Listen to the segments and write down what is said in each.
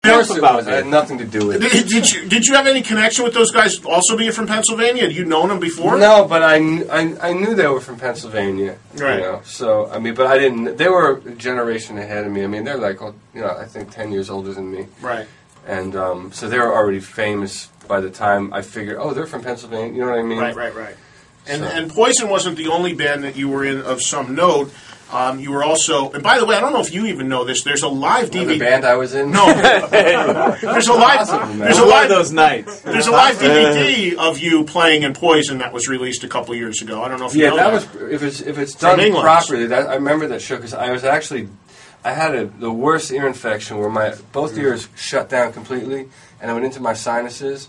Of course it was. It had nothing to do with it. Did you have any connection with those guys also being from Pennsylvania? Had you known them before? No, but I knew they were from Pennsylvania. Right. You know, so, I mean, but I didn't... They were a generation ahead of me. I mean, they're like, you know, I think 10 years older than me. Right. And so they were already famous by the time I figured, oh, they're from Pennsylvania. You know what I mean? Right. And Poison wasn't the only band that you were in of some note. You were also, and by the way, I don't know if you even know this. There's a live DVD. The band I was in. No, there's a live those nights. There's a live DVD of you playing in Poison that was released a couple years ago. I don't know if you know that. If it's done properly. I remember that show because I was actually I had the worst ear infection where both ears shut down completely, and I went into my sinuses,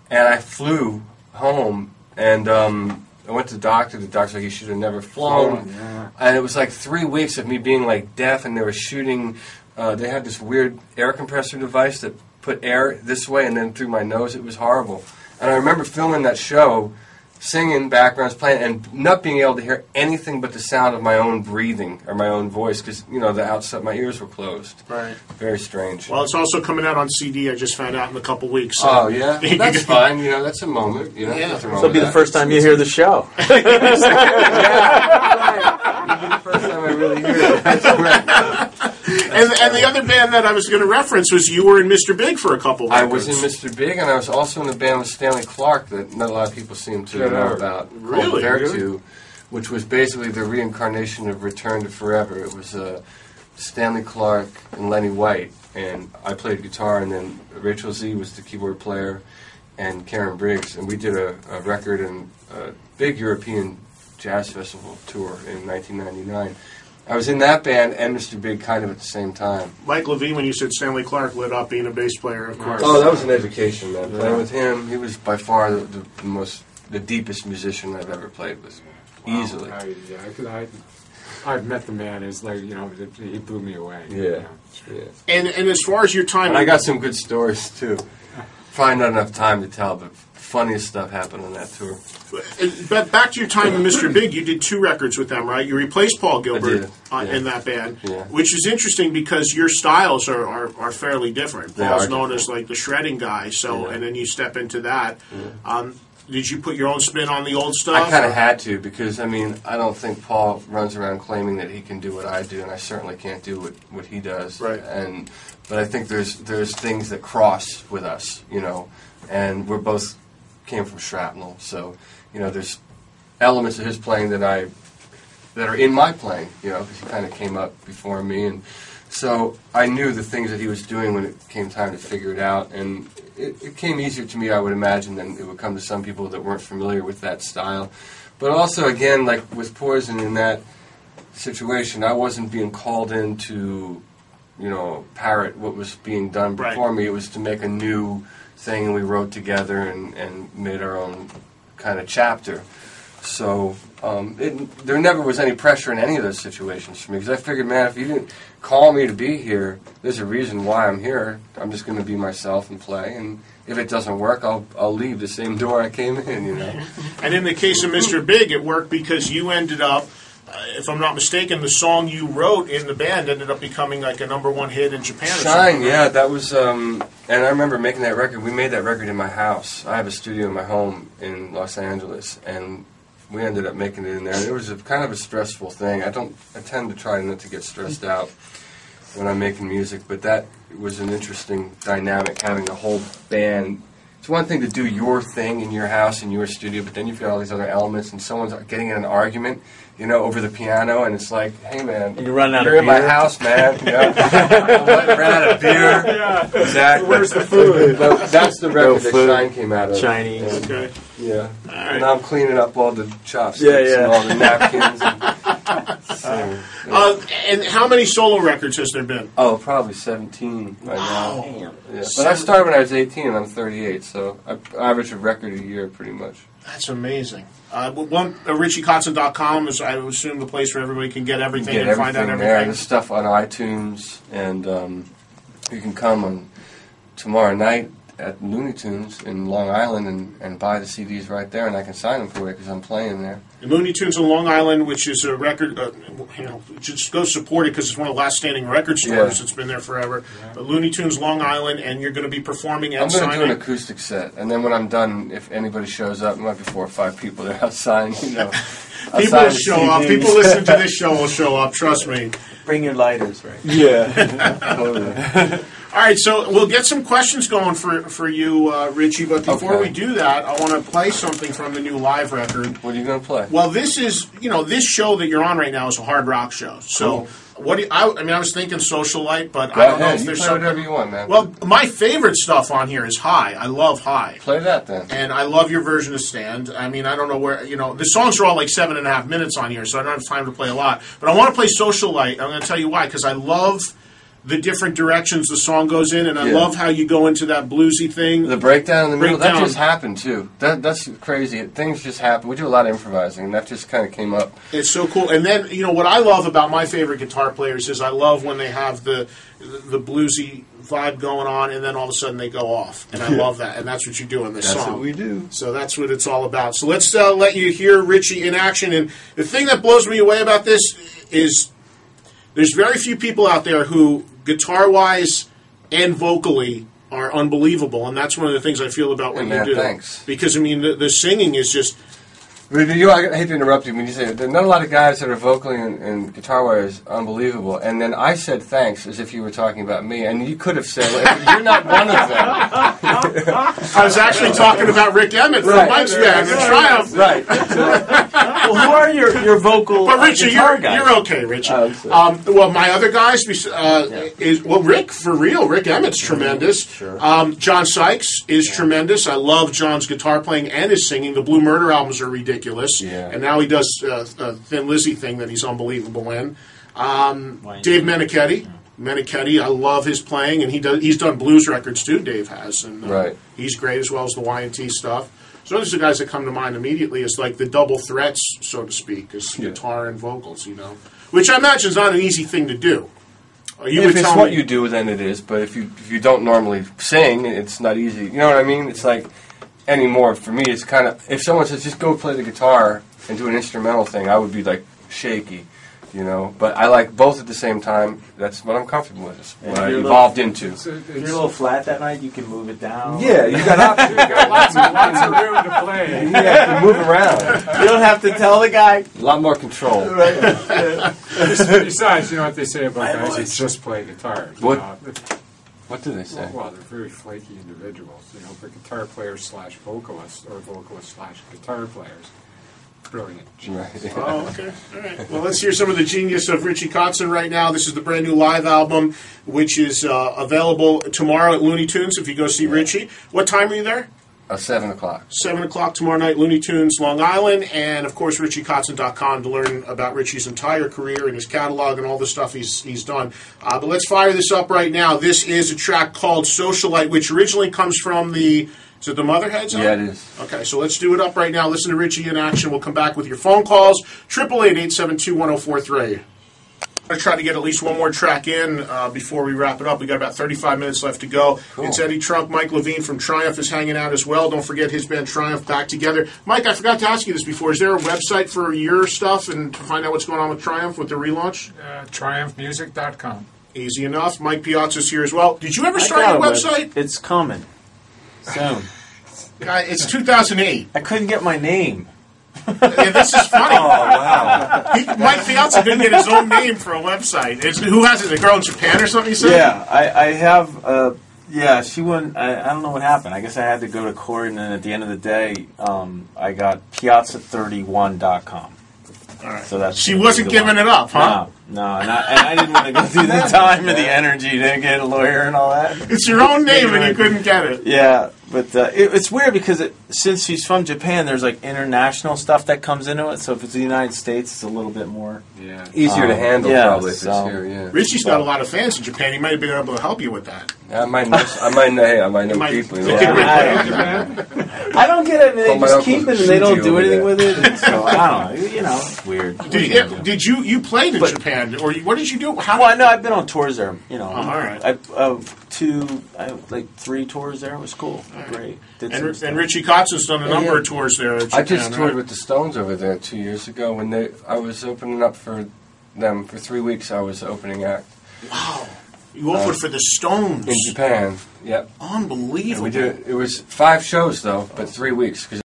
and I flew home and. I went to the doctor. The doctor's like, you should have never flown. And it was like 3 weeks of me being like deaf, and they were shooting. They had this weird air compressor device that put air this way and then through my nose. It was horrible. And I remember filming that show, singing, backgrounds, playing, and not being able to hear anything but the sound of my own breathing or my own voice because, you know, the outside, my ears were closed. Right. Very strange. Well, it's also coming out on CD, I just found out, in a couple weeks. So. Oh, yeah? Well, that's fine. You know, that's a moment. You know, This will be the first time you hear the show. Yeah, right. It'll be the first time I really hear it. That's right. And the other band that I was going to reference was you were in Mr. Big for a couple of records. I was in Mr. Big, and I was also in a band with Stanley Clark that not a lot of people seem to know about. Really? Vertu, which was basically the reincarnation of Return to Forever. It was Stanley Clark and Lenny White, and I played guitar, and then Rachel Z was the keyboard player, and Karen Briggs, and we did a record and a big European jazz festival tour in 1999. I was in that band and Mr. Big kind of at the same time. Mike Levine, when you said Stanley Clark, lit up being a bass player, of course. Oh, that was an education, man. Playing with him, he was by far the deepest musician I've ever played with. Easily. I've met the man. It's like, you know, he blew me away. Yeah. And as far as your time... And I got some good stories, too. Probably not enough time to tell, but funniest stuff happened on that tour. But back to your time in Mr. Big, you did 2 records with them, right? You replaced Paul Gilbert in that band, which is interesting because your styles are fairly different. Paul's known as like the shredding guy, and then you step into that. Did you put your own spin on the old stuff? I kind of had to because, I mean, I don't think Paul runs around claiming that he can do what I do, and I certainly can't do what he does. Right. But I think there's things that cross with us, you know, and we're both came from shrapnel, so you know there's elements of his playing that are in my playing, you know, because he kind of came up before me, and so I knew the things that he was doing when it came time to figure it out, and it came easier to me, I would imagine, than it would come to some people that weren't familiar with that style. But also, again, like with Poison in that situation, I wasn't being called in to, you know, parrot what was being done before me. It was to make a new thing, and we wrote together and made our own kind of chapter. So there never was any pressure in any of those situations for me, because I figured, man, if you didn't call me to be here, there's a reason why I'm here. I'm just going to be myself and play, and if it doesn't work, I'll leave the same door I came in, you know. And in the case of Mr. Big, it worked because you ended up, if I'm not mistaken, the song you wrote in the band ended up becoming like a #1 hit in Japan. Shine, yeah, that was, and I remember making that record. We made that record in my house. I have a studio in my home in Los Angeles, and we ended up making it in there. And it was kind of a stressful thing. I tend to try not to get stressed out when I'm making music, but that was an interesting dynamic, having a whole band. It's one thing to do your thing in your house, in your studio, but then you've got all these other elements, and someone's getting in an argument, you know, over the piano, and it's like, hey, man, you're in my house, man. You know? Ran out of beer. Yeah. Exactly. Where's the food? That's the record that Shine came out of. Chinese. And, Okay. Yeah. All right. And I'm cleaning up all the chopsticks and all the napkins. And how many solo records has there been? Oh, probably 17 by now. Yeah. But I started when I was 18, and I'm 38, so I average a record a year pretty much. That's amazing. RichieKotzen.com is, I would assume, the place where everybody can get everything and find out everything. There. There's stuff on iTunes, and you can come on tomorrow night at Looney Tunes in Long Island and buy the CDs right there, and I can sign them for you because I'm playing there. Looney Tunes in Long Island, which is a record, just go support it because it's one of the last standing record stores. It's been there forever. Yeah. But Looney Tunes Long Island, and you're going to be performing and signing. I'm going to do an acoustic set, and then when I'm done, if anybody shows up, it might be 4 or 5 people there. I'll sign, People will show up. People listening to this show will show up. Trust me. Bring your lighters, right? Yeah. Totally. All right, so we'll get some questions going for you, Richie. But before we do that, I want to play something from the new live record. What are you going to play? Well, this is, this show that you're on right now is a hard rock show. So, what do you, I was thinking Socialite, but I don't know if there's something. Whatever you want, man. Well, my favorite stuff on here is High. I love High. Play that then. And I love your version of Stand. I mean, I don't know where, the songs are all like 7.5 minutes on here, so I don't have time to play a lot. But I want to play Socialite. I'm going to tell you why, because I love the different directions the song goes in, and I love how you go into that bluesy thing. The breakdown in the middle, that just happened, too. That's crazy. Things just happen. We do a lot of improvising, and that just kind of came up. It's so cool. And then, what I love about my favorite guitar players is I love when they have the bluesy vibe going on, and then all of a sudden they go off. And I love that. And that's what you do in this song. That's what we do. So that's what it's all about. So let's let you hear Richie in action. And the thing that blows me away about this is there's very few people out there who, guitar-wise and vocally, are unbelievable, and that's one of the things I feel about what you do. Thanks. Because, the singing is just... I hate to interrupt you when you say there are not a lot of guys that are vocally and guitar-wise unbelievable, and then I said thanks as if you were talking about me, and you could have said, you're not one of them. I was actually talking about Rick Emmett from Mike's Band and Triumph. Right. Well, who are your vocal Richie, guys? You're okay, Richie. Well, my other guys is Rick, for real. Rick Emmett's tremendous. Sure. John Sykes is tremendous. I love John's guitar playing and his singing. The Blue Murder albums are ridiculous. Yeah. And now he does a Thin Lizzy thing that he's unbelievable in. Dave Meniketti, I love his playing, and he's done blues records too. Dave has, and he's great, as well as the Y&T stuff. So those are the guys that come to mind immediately as like the double threats, so to speak, as guitar and vocals, which I imagine is not an easy thing to do. If it's what you do, then it is. But if you don't normally sing, it's not easy. You know what I mean? It's like anymore for me. It's kind of, if someone says just go play the guitar and do an instrumental thing, I would be like shaky. But I like both at the same time. That's what I'm comfortable with. That's what I evolved into. If you're a little flat that night, you can move it down. Yeah, you got options. You got lots of room to play. Yeah, you can move around. You don't have to tell the guy. A lot more control. Besides, you know what they say about guys who just play guitar. What do they say? Well, they're very flaky individuals. For guitar players / vocalists, or vocalists / guitar players. Brilliant. Right. Oh, okay. All right. Well, let's hear some of the genius of Richie Kotzen right now. This is the brand new live album, which is available tomorrow at Looney Tunes if you go see Richie. What time are you there? 7 o'clock. 7 o'clock tomorrow night, Looney Tunes, Long Island, and of course RichieKotzen.com to learn about Richie's entire career and his catalog and all the stuff he's done. But let's fire this up right now. This is a track called Socialite, which originally comes from the... Is it the Motherheads? Yeah, it is. Okay, so let's do it up right now. Listen to Richie in action. We'll come back with your phone calls. 888-872-1043. I'm going to try to get at least one more track in before we wrap it up. We got about 35 minutes left to go. Cool. It's Eddie Trunk. Mike Levine from Triumph is hanging out as well. Don't forget his band Triumph back together. Mike, I forgot to ask you this before. Is there a website for your stuff and to find out what's going on with Triumph with the relaunch? TriumphMusic.com. Easy enough. Mike Piazza's here as well. Did you ever start a website? It's coming soon. It's 2008. I couldn't get my name. Yeah, this is funny. Oh, wow. Mike Piazza didn't get his own name for a website. Who has it? A girl in Japan or something, you said? Yeah, I have... yeah, she wouldn't... I don't know what happened. I guess I had to go to court, and then at the end of the day, I got Piazza31.com. All right. So that's she wasn't giving it up, huh? No, and I didn't want to go through the time or the energy to get a lawyer and all that. It's your own name and you couldn't get it. Yeah, but it's weird because since she's from Japan, there's like international stuff that comes into it. So if it's the United States, it's a little bit more easier to handle probably if it's here. Yeah. Richie's got a lot of fans in Japan. He might have been able to help you with that. I might know people. Yeah. I don't get it. They my just Uncle keep it and they don't Shinji do over anything there. with it. And so I don't know. You know, it's weird. What are you gonna do? Did you played in Japan, or what did you do? How? Well, no, I've been on tours there. You know, all right. like 3 tours there. It was cool. Great. Did some And stuff. Richie Kotzen's done a number of tours there. At Japan, I just toured right? with the Stones over there 2 years ago when I was opening up for them for 3 weeks. I was opening act Wow. You opened for the Stones in Japan. Yep. Unbelievable. And we did. It was 5 shows though, but 3 weeks because